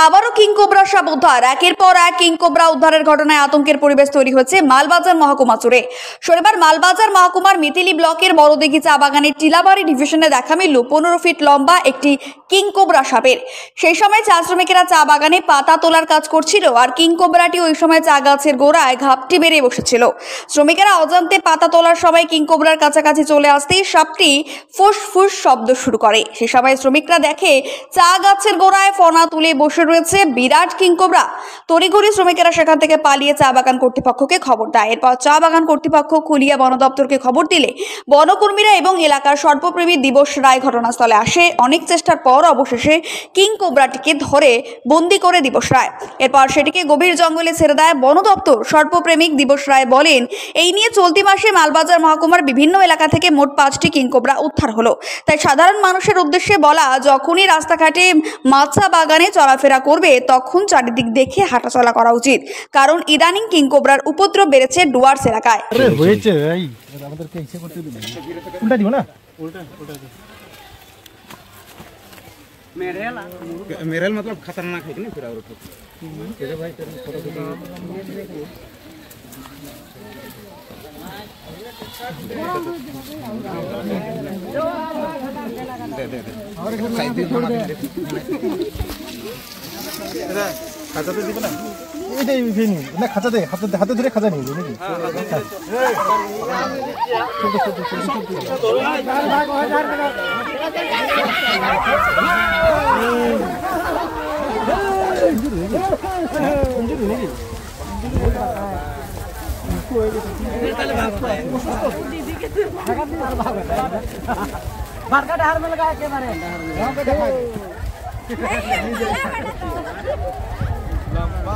আবারও কিংকোবরা সাপ উদ্ধার। একের পর এক কিংকোবরা উদ্ধারের ঘটনায় আতঙ্কের পরিবেশ তৈরি হয়েছে মালবাজার মহকুমা জুড়ে। শনিবার মালবাজার মহকুমার মিতিলি ব্লকের বড়দিঘি চা বাগানের টিলাবাড়ি ডিভিশনে দেখা মিলল 15 ফিট লম্বা একটি কিংকোবরা সাপের। সেই সময় চা শ্রমিকেরা চা বাগানে পাতা তোলার কাজ করছিল, আর কিংকোবরাটি ওই সময় চা গাছের গোড়ায় ঘাপটি বেড়ে বসেছিল। শ্রমিকেরা অজান্তে পাতা তোলার সময় কিংকোবরার কাছাকাছি চলে আসতেই সাপটি ফুস ফুস শব্দ শুরু করে। সে সময় শ্রমিকরা দেখে চা গাছের গোড়ায় ফনা তুলে বসে রয়েছে বিরাট কিংকোবরা। তড়িঘড়ি শ্রমিকেরা সেখান থেকে পালিয়ে চা বাগান কর্তৃপক্ষকে খবর দেয়। এরপর চা বাগান কর্তৃপক্ষ খুলিয়া বন দপ্তরকে খবর দিলে বনকর্মীরা এবং এলাকার সর্পপ্রেমী দিবস রায় ঘটনাস্থলে আসে। অনেক চেষ্টার পর অবশেষে কিংকোবরাটিকে ধরে বন্দি করে দিবস রায়। এরপর সেটিকে গভীর জঙ্গলে ছেড়ে দেয় বন দপ্তর। সর্পপ্রেমিক দিবস রায় বলেন, এই নিয়ে চলতি মাসে মালবাজার মহকুমার বিভিন্ন এলাকা থেকে মোট 5টি কিংকোবরা উদ্ধার হলো। তাই সাধারণ মানুষের উদ্দেশ্যে বলা, যখনই রাস্তাঘাটে মাছা বাগানে চলাফেরা করবে তখন চারিদিক দেখে হাঁটাচলা করা উচিত, কারণ ইদানিং কিংকোবরার উপদ্রব বেড়েছে ডুয়ার্স এলাকায়। मेरल मतलब खतरनाक है कि नहीं? फिर और भाई तेरे फोटो খাঁচা তো দিব না, এটাই ভিনি না, খাঁচা দে, হাতে ধরে খাঁচা নিয়ে নাকি? मार्केट हार में लगा के मारे लंबा